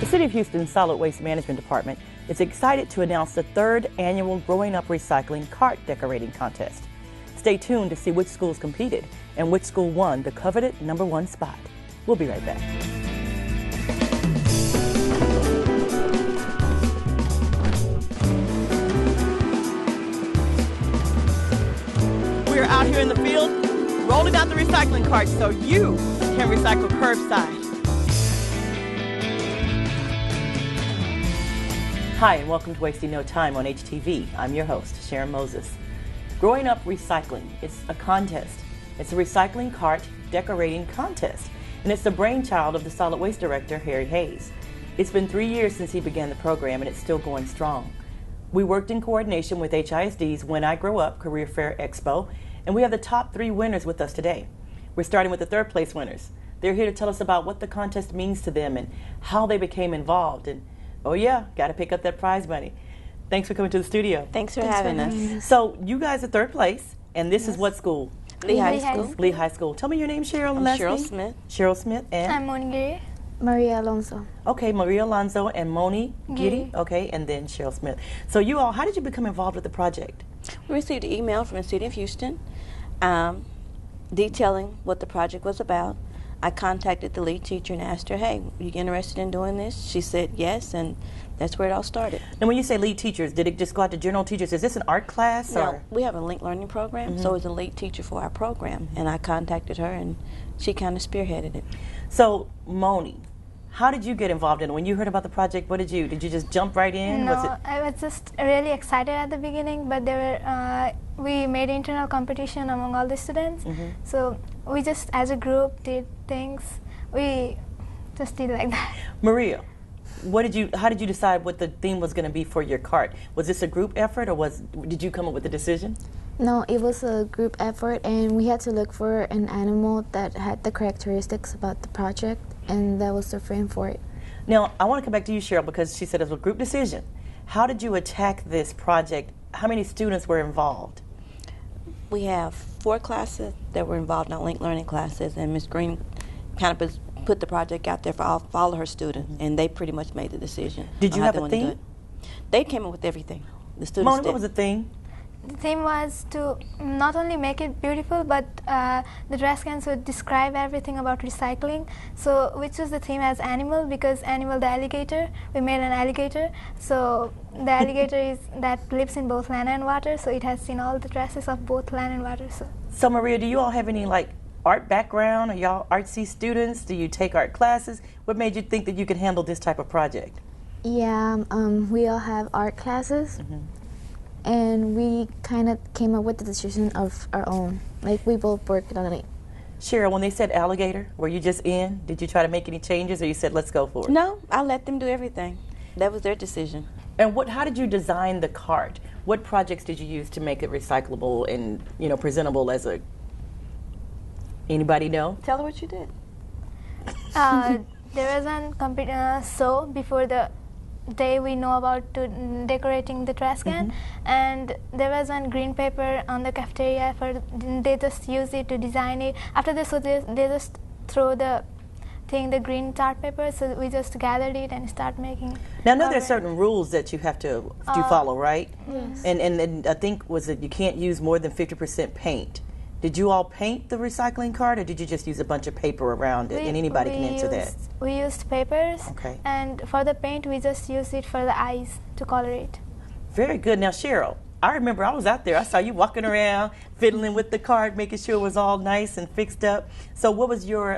The City of Houston Solid Waste Management Department is excited to announce the third annual Growing Up Recycling Cart Decorating Contest. Stay tuned to see which schools competed and which school won the coveted #1 spot. We'll be right back. We're out here in the field rolling out the recycling carts so you can recycle curbside. Hi, and welcome to Wasting No Time on HTV. I'm your host, Sharon Moses. Growing Up Recycling, it's a contest. It's a recycling cart decorating contest, and it's the brainchild of the Solid Waste Director, Harry Hayes. It's been 3 years since he began the program, and it's still going strong. We worked in coordination with HISD's When I Grow Up Career Fair Expo, and we have the top 3 winners with us today. We're starting with the third place winners. They're here to tell us about what the contest means to them and how they became involved. And oh yeah, got to pick up that prize money. Thanks for coming to the studio. Thanks for having us. So you guys are third place, and this is what school? Lee High School. Lee High School. Tell me your name, Cheryl. I'm Cheryl Smith. Cheryl Smith and? I'm Moni Giri. Maria Alonso. Okay, Maria Alonso and Moni Giri. Giri. Okay, and then Cheryl Smith. So you all, how did you become involved with the project? We received an email from the City of Houston detailing what the project was about. I contacted the lead teacher and asked her, hey, are you interested in doing this? She said yes, and that's where it all started. And when you say lead teachers, did it just go out to general teachers? Is this an art class? No, or? we have a linked learning program, so it's a lead teacher for our program, and I contacted her, and she kind of spearheaded it. So, Moni, how did you get involved in it? When you heard about the project, what did you just jump right in? No, I was just really excited at the beginning, but there were, we made internal competition among all the students. So we just, as a group, did things. We just did like that. Maria, how did you decide what the theme was going to be for your cart? Was this a group effort, or did you come up with the decision? No, it was a group effort, and we had to look for an animal that had the characteristics about the project, and that was the frame for it. Now, I want to come back to you, Cheryl, because she said it was a group decision. How did you attack this project? How many students were involved? We have 4 classes that were involved in linked learning classes, and Ms. Green kind of put the project out there for all of her students, and they pretty much made the decision. Did you have a theme? They came up with everything. The students Moni, did. what was the theme? The theme was to not only make it beautiful, but the dress cans would describe everything about recycling. So we chose the theme as animal because animal, the alligator, we made an alligator. So the alligator that lives in both land and water, so it has seen all the dresses of both land and water. So Maria, do you all have any art background? Are y'all artsy students? Do you take art classes? What made you think that you could handle this type of project? Yeah, we all have art classes. And we kind of came up with the decision of our own. We both worked on it. Cheryl, when they said alligator, were you just in? Did you try to make any changes, or you said, let's go for it? No, I let them do everything. That was their decision. And how did you design the cart? What projects did you use to make it recyclable and presentable as a? Anybody know? Tell her what you did. There was an so before the day we know about decorating the trash can, and there was one green paper on the cafeteria they just used it to design it. After this, so they just throw the green chart paper, so we just gathered it and start making. Now I know there's certain rules that you have to follow, right? Yes. And I think was that you can't use more than 50% paint. Did you all paint the recycling cart, or did you just use a bunch of paper around it? And anybody can answer that. We used papers, okay. And for the paint, we just used it for the eyes to color it. Very good. Now, Cheryl, I remember I was out there. I saw you walking around, fiddling with the cart, making sure it was all nice and fixed up. So what was your,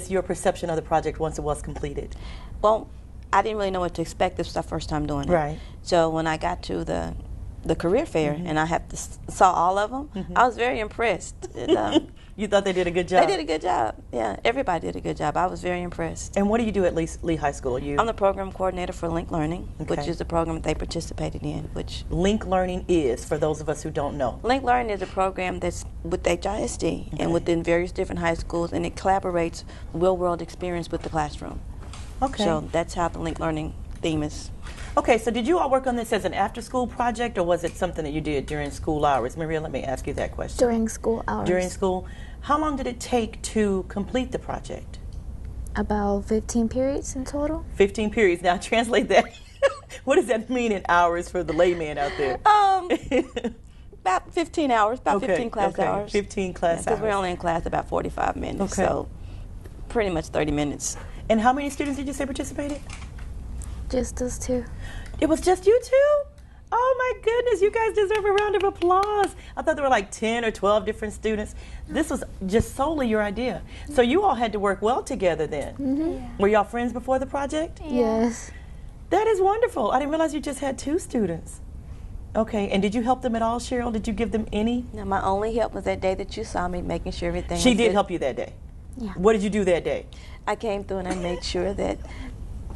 your perception of the project once it was completed? Well, I didn't really know what to expect. This was our first time doing it. Right. So when I got to the career fair and I saw all of them, I was very impressed. You thought they did a good job? They did a good job. Yeah, everybody did a good job. I was very impressed. And what do you do at Lee High School? I'm the program coordinator for Link Learning, which is the program that they participated in. Link Learning is, for those of us who don't know. Link Learning is a program that's with HISD and within various different high schools, and it collaborates real-world experience with the classroom. Okay. So that's how the Link Learning theme is. Okay, so did you all work on this as an after-school project, or was it something that you did during school hours? Maria, let me ask you that question. During school hours. During school. How long did it take to complete the project? about 15 periods in total. 15 periods. Now translate that. What does that mean in hours for the layman out there? About 15 hours, about 15 class hours. 15 class hours. Because we're only in class about 45 minutes, so pretty much 30 minutes. And how many students did you say participated? Just us two. It was just you two? Oh my goodness, you guys deserve a round of applause. I thought there were like 10 or 12 different students. This was just solely your idea. So you all had to work well together then. Yeah. Were y'all friends before the project? Yes. That is wonderful. I didn't realize you just had 2 students. Okay, and did you help them at all, Cheryl? Did you give them any? Now, my only help was that day that you saw me, making sure everything She was did good. help you that day. Yeah. What did you do that day? I came through and I made sure that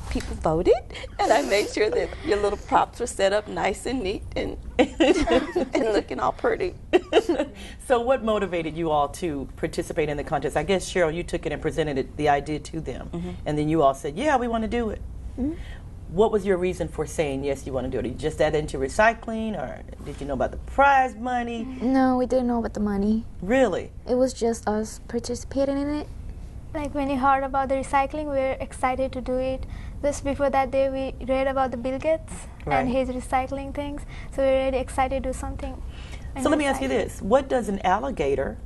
people voted, and I made sure that your little props were set up nice and neat and and looking all pretty. So what motivated you all to participate in the contest? I guess, Cheryl, you took it and presented the idea to them, and then you all said, yeah, we want to do it. What was your reason for saying, yes, you want to do it? Are you just that into recycling, or did you know about the prize money? No, we didn't know about the money. Really? It was just us participating in it. Like when we heard about the recycling, we were excited to do it. Just before that day, we read about the Bill Gates Right. and his recycling things. So we were really excited to do something. So let me ask you this. What does an alligator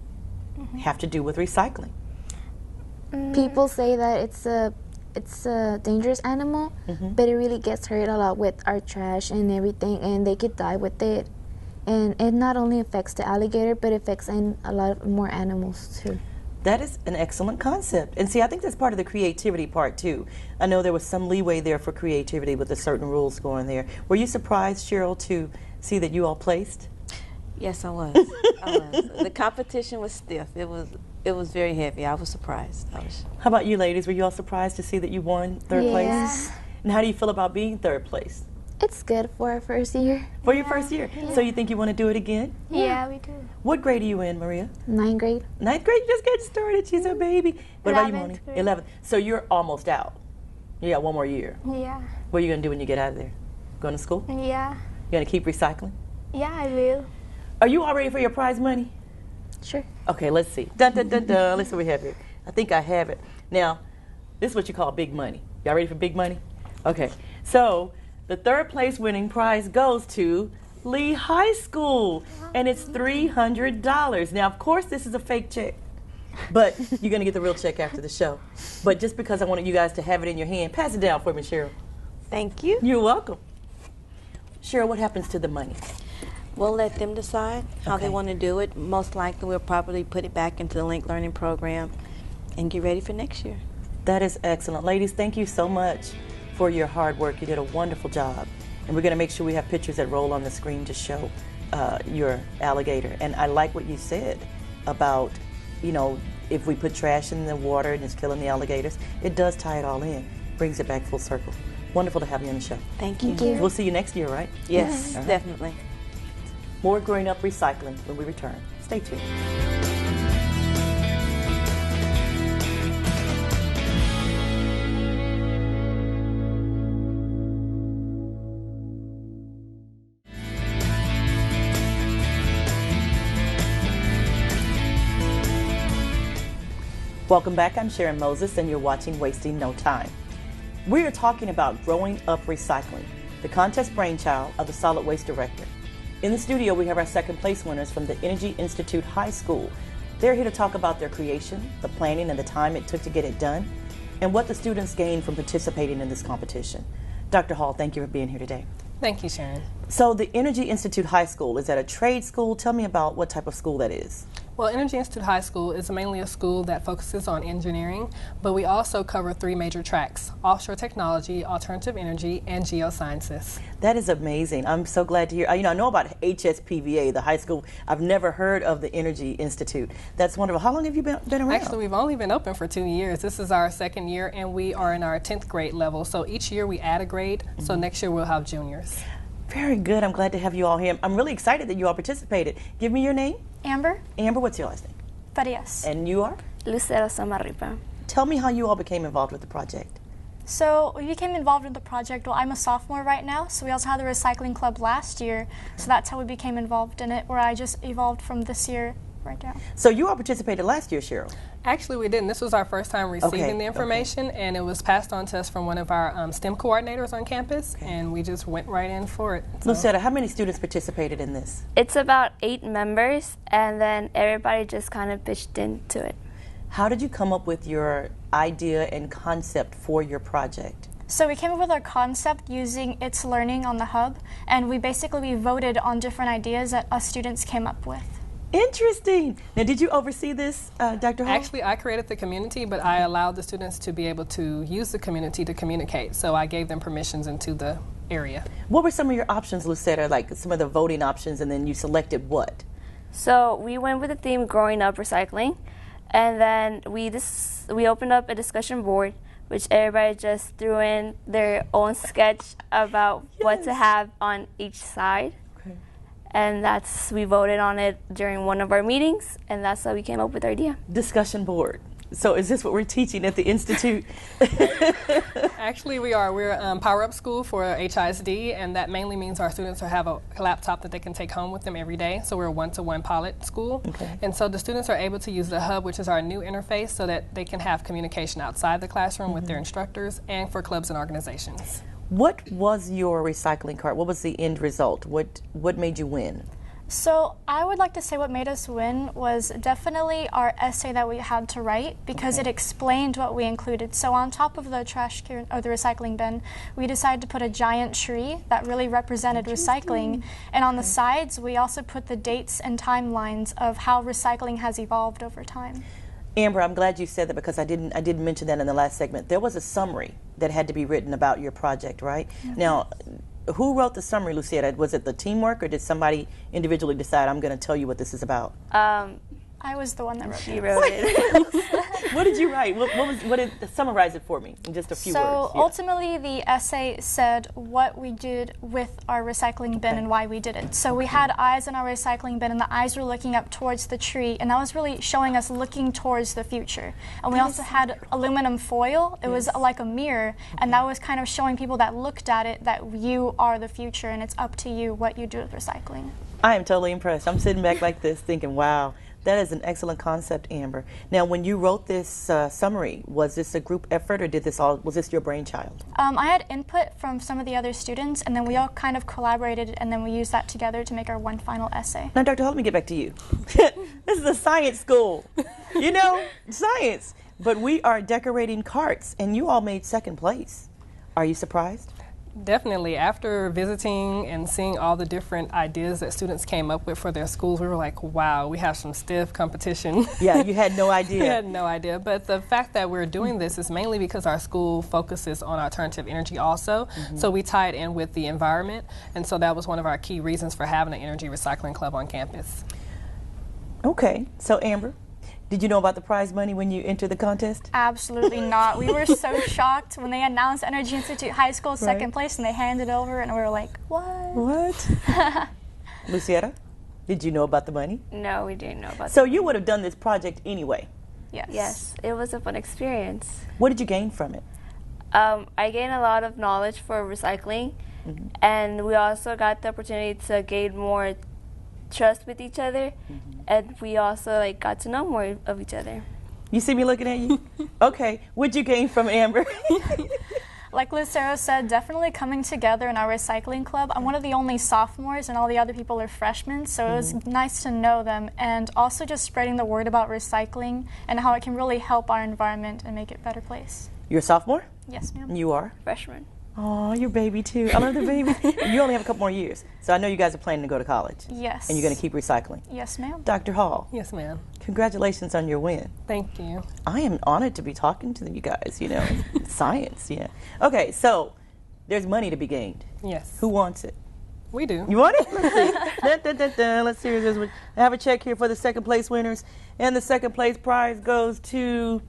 have to do with recycling? People say that it's a dangerous animal, but it really gets hurt a lot with our trash and everything, and they could die with it. And it not only affects the alligator, but it affects a lot of more animals too. That is an excellent concept. And see, I think that's part of the creativity part too. I know there was some leeway there for creativity with the certain rules going there. Were you surprised, Cheryl, to see that you all placed? Yes, I was. The competition was stiff. It was very heavy. I was surprised. How about you ladies? Were you all surprised to see that you won 3rd place? Yes. And how do you feel about being 3rd place? It's good for our first year. For your first year. So you think you want to do it again? Yeah, we do. What grade are you in, Maria? 9th grade. 9th grade? You just getting started. She's a baby. What about you, 11th Moni? grade. 11th. So you're almost out. You got 1 more year. Yeah. What are you going to do when you get out of there? Going to school? Yeah. You going to keep recycling? Yeah, I will. Are you all ready for your prize money? Sure. Okay, let's see. Dun, dun, dun, dun. Let's see what we have here. I think I have it. Now, this is what you call big money. Y'all ready for big money? Okay. So, the 3rd place winning prize goes to Lee High School, and it's $300. Now, of course, this is a fake check, but you're going to get the real check after the show. But just because I wanted you guys to have it in your hand, pass it down for me, Cheryl. Thank you. You're welcome. Cheryl, what happens to the money? We'll let them decide how they Okay. want to do it. Most likely, we'll probably put it back into the Link Learning program and get ready for next year. That is excellent. Ladies, thank you so much for your hard work. You did a wonderful job. And we're going to make sure we have pictures that roll on the screen to show your alligator. And I like what you said about, you know, if we put trash in the water and it's killing the alligators, it does tie it all in, brings it back full circle. Wonderful to have you on the show. Thank you. Thank you. We'll see you next year, right? Yes, All right. definitely. More Growing Up Recycling when we return. Stay tuned. Welcome back. I'm Sharon Moses, and you're watching Wasting No Time. We are talking about Growing Up Recycling, the contest brainchild of the Solid Waste Director. In the studio, we have our 2nd place winners from the Energy Institute High School. They're here to talk about their creation, the planning and the time it took to get it done, and what the students gained from participating in this competition. Dr. Hall, thank you for being here today. Thank you, Sharon. So the Energy Institute High School, is that a trade school? Tell me about what type of school that is. Well, Energy Institute High School is mainly a school that focuses on engineering, but we also cover 3 major tracks: offshore technology, alternative energy, and geosciences. That is amazing. I'm so glad to hear. You know, I know about HSPVA, the high school. I've never heard of the Energy Institute. That's wonderful. How long have you been around? Actually, we've only been open for 2 years. This is our 2nd year, and we are in our 10th grade level. So each year we add a grade, so next year we'll have juniors. Very good. I'm glad to have you all here. I'm really excited that you all participated. Give me your name. Amber Amber, what's your last name? Farias. And you are? Lucero Samarripa. Tell me how you all became involved with the project. So we became involved in the project. Well, I'm a sophomore right now, so we also had the recycling club last year. So that's how we became involved in it, where I just evolved from this year right now. So you all participated last year, Cheryl. Actually, we didn't. This was our first time receiving Okay, the information, and it was passed on to us from one of our STEM coordinators on campus, and we just went right in for it. So. Lucetta, how many students participated in this? It's about 8 members, and then everybody just kind of pitched into it. How did you come up with your idea and concept for your project? So we came up with our concept using It's Learning on the Hub, and we basically voted on different ideas that us students came up with. Interesting. Now, did you oversee this, Dr. Hall? Actually, I created the community, but I allowed the students to be able to use the community to communicate. So I gave them permissions into the area. What were some of your options, Lucetta, like some of the voting options, and then you selected what? So we went with the theme Growing Up Recycling, and then we opened up a discussion board, which everybody just threw in their own sketch about what to have on each side. And we voted on it during one of our meetings, and that's how we came up with our idea. Discussion board. So is this what we're teaching at the Institute? Actually, we are. We're Power Up School for HISD, and that mainly means our students have a laptop that they can take home with them every day. So we're a one-to-one pilot school. Okay. And so the students are able to use the hub, which is our new interface, so that they can have communication outside the classroom with their instructors and for clubs and organizations. What was your recycling cart? What was the end result? What made you win? So I would like to say what made us win was definitely our essay that we had to write, because it explained what we included. So on top of the trash can or the recycling bin, we decided to put a giant tree that really represented recycling. And on the sides, we also put the dates and timelines of how recycling has evolved over time. Amber, I'm glad you said that, because I didn't mention that in the last segment. There was a summary that had to be written about your project, right? Now, who wrote the summary, Lucetta? Was it the teamwork, or did somebody individually decide, I'm going to tell you what this is about? I was the one that wrote it. She wrote it. What did you write? What did summarize it for me in just a few words? So ultimately, the essay said what we did with our recycling bin and why we did it. So we had eyes in our recycling bin, and the eyes were looking up towards the tree, and that was really showing us looking towards the future. And we also had aluminum foil. It was like a mirror, and that was kind of showing people that looked at it that you are the future, and it's up to you what you do with recycling. I am totally impressed. I'm sitting back like this thinking, wow, that is an excellent concept, Amber. Now, when you wrote this summary, was this a group effort, or was this your brainchild? I had input from some of the other students, and then we all kind of collaborated, and then we used that together to make our one final essay. Now, Dr. Hall, let me get back to you. This is a science school, you know, science. But we are decorating carts, and you all made second place. Are you surprised? Definitely. After visiting and seeing all the different ideas that students came up with for their schools, we were like, wow, we have some stiff competition. Yeah, you had no idea. We had no idea. But the fact that we're doing this is mainly because our school focuses on alternative energy also. So we tie it in with the environment. And so that was one of our key reasons for having an energy recycling club on campus. Okay. So, Amber, did you know about the prize money when you entered the contest? Absolutely not. We were so shocked when they announced Energy Institute High School second place, and they handed it over, and we were like, what? What? Lucetta, did you know about the money? No, we didn't know about So you would have done this project anyway. Yes. Yes, it was a fun experience. What did you gain from it? I gained a lot of knowledge for recycling, and we also got the opportunity to gain more trust with each other, and we also got to know more of each other. You see me looking at you? Okay. What'd you gain from Amber? Like Lucero said, definitely coming together in our recycling club. I'm one of the only sophomores, and all the other people are freshmen, so it was nice to know them, and also just spreading the word about recycling and how it can really help our environment and make it a better place. You're a sophomore? Yes, ma'am. You are? Freshman. Oh, you're baby too. I love the baby. You only have a couple more years, so I know you guys are planning to go to college. Yes. And you're going to keep recycling. Yes, ma'am. Dr. Hall, Yes, ma'am. congratulations on your win. Thank you. I am honored to be talking to you guys, you know, science, yeah. Okay, so there's money to be gained. Yes. Who wants it? We do. You want it? Let's see. Dun, dun, dun, dun. Let's see. I have a check here for the second place winners, and the second place prize goes to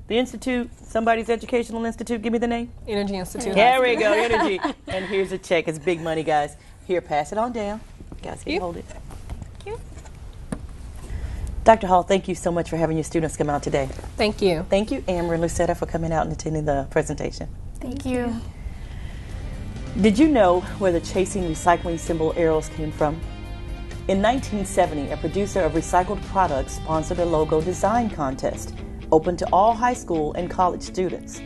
the Institute, somebody's educational institute. Give me the name. Energy Institute. There we go, Energy. And here's a check. It's big money, guys. Here, pass it on down. Guys, can you hold it? Thank you. Dr. Hall, thank you so much for having your students come out today. Thank you. Thank you, Amber and Lucetta, for coming out and attending the presentation. Thank you. Did you know where the chasing recycling symbol arrows came from? In 1970, a producer of recycled products sponsored a logo design contest open to all high school and college students.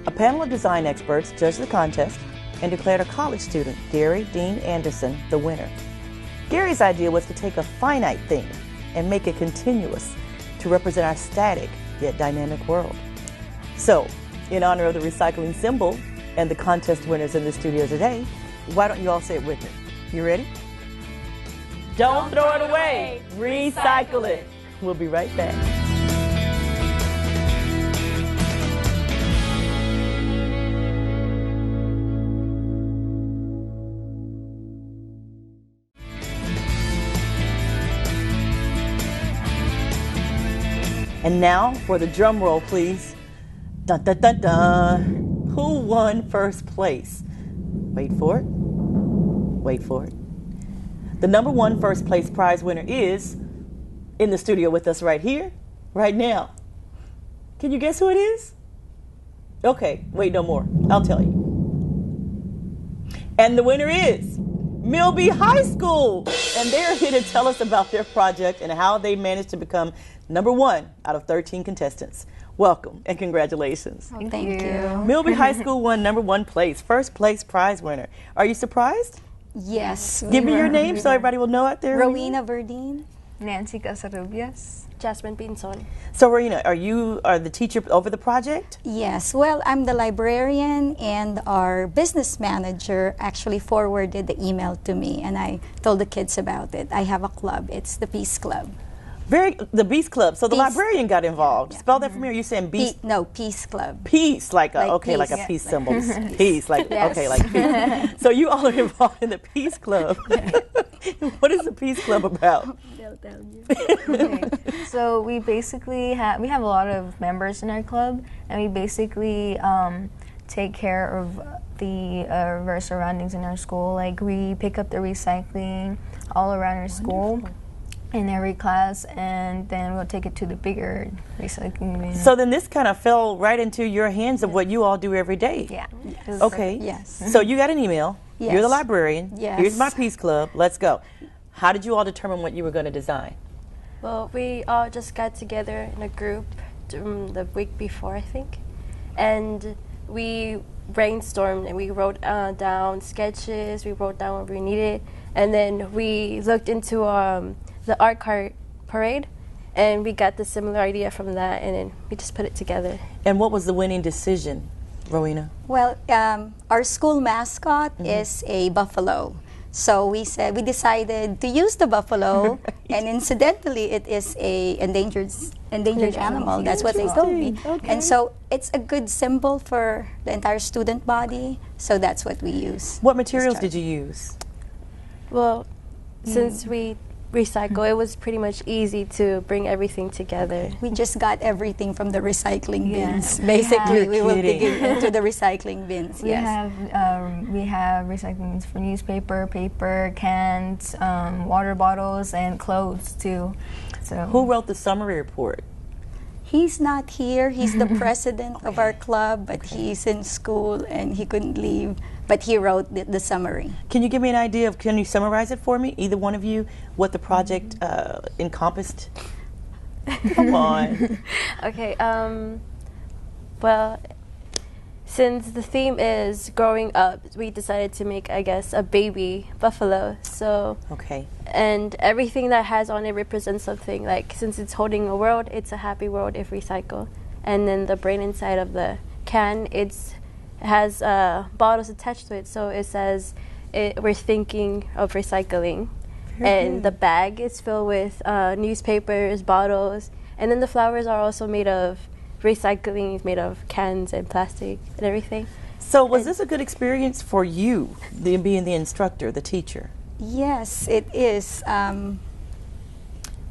A panel of design experts judged the contest and declared a college student, Gary Dean Anderson, the winner. Gary's idea was to take a finite thing and make it continuous to represent our static yet dynamic world. So, in honor of the recycling symbol and the contest winners in the studio today, why don't you all say it with me? You ready? Don't throw it away. Recycle it. We'll be right back. And now for the drum roll, please. Dun dun dun dun. Who won first place? Wait for it. Wait for it. The number one first place prize winner is in the studio with us right here, right now. Can you guess who it is? Okay, wait, no more. I'll tell you. And the winner is Milby High School. And they're here to tell us about their project and how they managed to become number one out of 13 contestants. Welcome and congratulations. Thank you. Milby High School won number one place, first place prize winner. Are you surprised? Yes. Give me your name so everybody will know out there. Rowena Verdeen. Nancy Casarubias. Jasmine Pinson. So, Rowena, are you the teacher over the project? Yes. Well, I'm the librarian, and our business manager actually forwarded the email to me, and I told the kids about it. I have a club. It's the Peace Club. The Beast Club. So the Peace. librarian got involved. Yeah. Spell that for me. Are you saying Beast? No, Peace Club. Peace, like a Like like a peace. peace symbol. Peace, like Yes. okay, like peace. So you all are involved in the Peace Club. What is the Peace Club about? They'll tell you. Okay. So we basically have a lot of members in our club, and we basically take care of the our surroundings in our school. Like we pick up the recycling all around our school. In every class, and then we'll take it to the bigger recycling bin. So then this kind of fell right into your hands of what you all do every day. Yeah. Okay. Yes. So you got an email. Yes. You're the librarian. Yes. Here's my Peace Club. Let's go. How did you all determine what you were going to design? Well, we all just got together in a group the week before, I think, and we brainstormed and we wrote down sketches. We wrote down what we needed, and then we looked into the art parade, and we got the similar idea from that, and then we just put it together. And what was the winning decision, Rowena? Well, our school mascot is a buffalo. So we decided to use the buffalo, and incidentally, it is a endangered animal. That's what they told me. Okay. And so it's a good symbol for the entire student body. So that's what we use. What materials did you use? Well, since we recycle, it was pretty much easy to bring everything together. We just got everything from the recycling bins. Yeah. Basically, You're we will kidding. dig into the recycling bins. We Yes. have recycling bins for newspaper, paper, cans, water bottles, and clothes too. So Who wrote the summary report? He's not here. He's the president of our club, but he's in school and he couldn't leave. But he wrote the summary. Can you give me an idea of, can you summarize it for me, either one of you, what the project encompassed? Come on. Okay, well, since the theme is growing up, we decided to make, I guess, a baby buffalo. So, Okay. and everything that has on it represents something. Like, since it's holding a world, it's a happy world if recycled. And then the brain inside of the can, has bottles attached to it. So it says we're thinking of recycling. And the bag is filled with newspapers, bottles. And then the flowers are also made of recycling, made of cans and plastic and everything. So was this a good experience for you, being the instructor, the teacher? Yes, it is.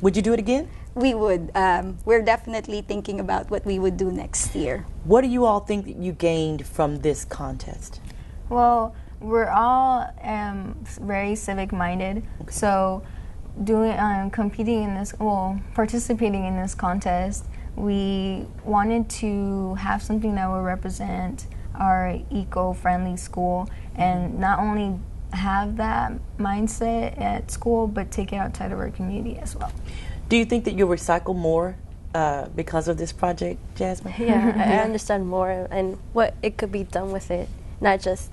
Would you do it again? We would. We're definitely thinking about what we would do next year. What do you all think that you gained from this contest? well, we're all very civic-minded. So participating in this contest, we wanted to have something that would represent our eco-friendly school, and not only have that mindset at school, but take it outside of our community as well. Do you think that you'll recycle more because of this project, Jasmine? Yeah, I understand more and what it could be done with it, not just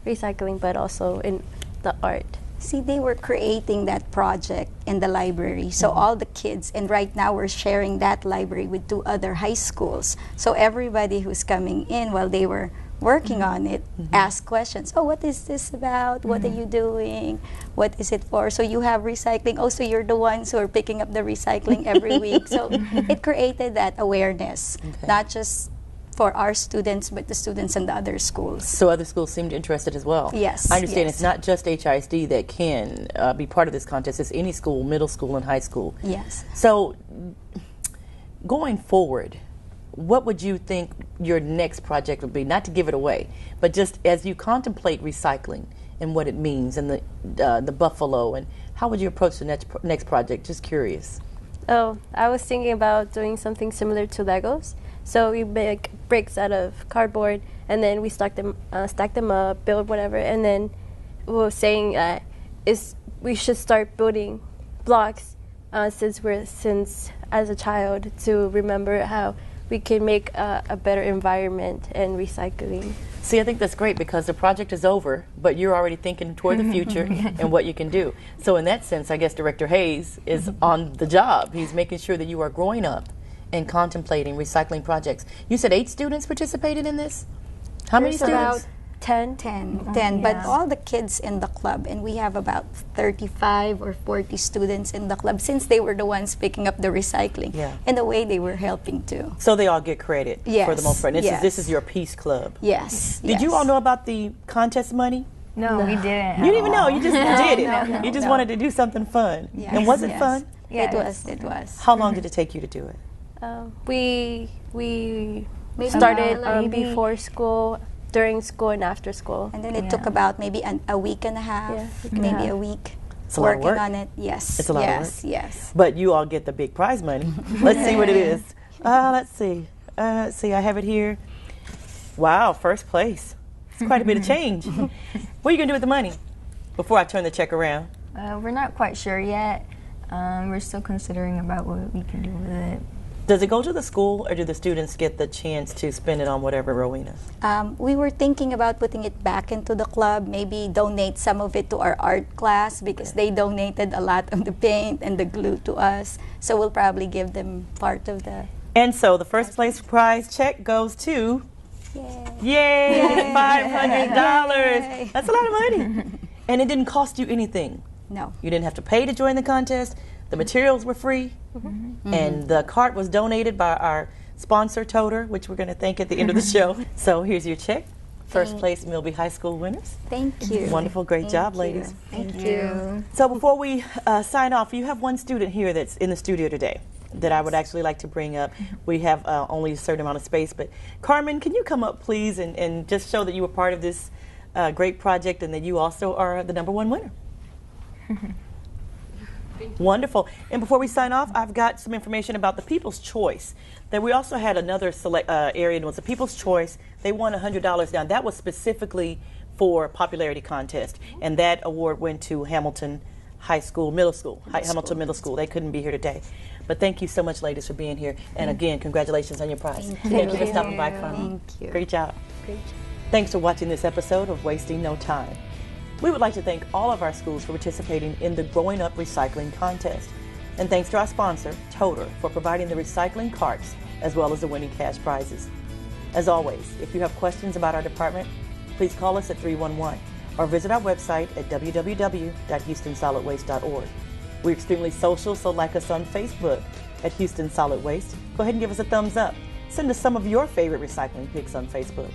recycling, but also in the art. See, they were creating that project in the library. So all the kids, and right now we're sharing that library with 2 other high schools. So everybody who's coming in while they were working on it ask questions. Oh, what is this about? What are you doing? What is it for? So you have recycling. Oh, so you're the ones who are picking up the recycling every week. So it created that awareness, not just for our students, but the students in the other schools. So other schools seemed interested as well. Yes. I understand yes. it's not just HISD that can be part of this contest. It's any school, middle school and high school. Yes. So going forward, what would you think your next project would be? Not to give it away, but just as you contemplate recycling and what it means and the buffalo, and how would you approach the next project? Just curious. Oh, I was thinking about doing something similar to Legos. So we make bricks out of cardboard, and then we stack them up, build whatever, and then we were saying we should start building blocks since as a child, to remember how we can make a better environment and recycling. See, I think that's great because the project is over, but you're already thinking toward the future and what you can do. So in that sense, I guess Director Hayes is on the job. He's making sure that you are growing up and contemplating recycling projects. You said 8 students participated in this? How many students? About 10. 10, but all the kids in the club, and we have about 35 or 40 students in the club, since they were the ones picking up the recycling. Yeah. In a way, they were helping too. So they all get credit for the most part. This is your peace club. Yes. Did you all know about the contest money? No, we didn't. You didn't even know. You just did it. No, you just wanted to do something fun. Yes, And was it yes. fun? Yes. It was. How long did it take you to do it? We Maybe started maybe- before school, during school, and after school. And then it took about maybe a week and a half, maybe a week. It's a lot of working work. on it. Yes. It's a lot of work. Yes. But you all get the big prize money. Let's see what it is. Let's see. I have it here. Wow, first place. It's quite a bit of change. What are you going to do with the money before I turn the check around? We're not quite sure yet. We're still considering about what we can do with it. Does it go to the school, or do the students get the chance to spend it on whatever, Rowena? We were thinking about putting it back into the club, maybe donate some of it to our art class because they donated a lot of the paint and the glue to us. So we'll probably give them part of the... And so the first place prize check goes to... Yay! $500! That's a lot of money. And it didn't cost you anything. No. You didn't have to pay to join the contest. The materials were free. And the cart was donated by our sponsor, Toter, which we're going to thank at the end of the show. So here's your check. First place Milby High School winners. Thank you. Wonderful, great job, ladies. Thank you. So before we sign off, you have one student here that's in the studio today that I would actually like to bring up. We have only a certain amount of space, but Carmen, can you come up, please, and just show that you were part of this great project and that you also are the #1 winner. Wonderful. And before we sign off, I've got some information about the People's Choice. That we also had another select area, and it was the People's Choice. They won $100. Now, that was specifically for popularity contest, and that award went to Hamilton High School, Hamilton Middle School. They couldn't be here today. But thank you so much, ladies, for being here. And again, congratulations on your prize. Thank you for stopping by, Carmen. Thank you. Great job. Thanks for watching this episode of Wasting No Time. We would like to thank all of our schools for participating in the Growing Up Recycling Contest. And thanks to our sponsor, Toter, for providing the recycling carts as well as the winning cash prizes. As always, if you have questions about our department, please call us at 311 or visit our website at www.houstonsolidwaste.org. We're extremely social, so like us on Facebook at Houston Solid Waste. Go ahead and give us a thumbs up. Send us some of your favorite recycling pics on Facebook.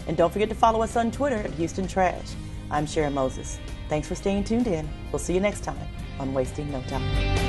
And don't forget to follow us on Twitter at Houston Trash. I'm Sharon Moses. Thanks for staying tuned in. We'll see you next time on Wasting No Time.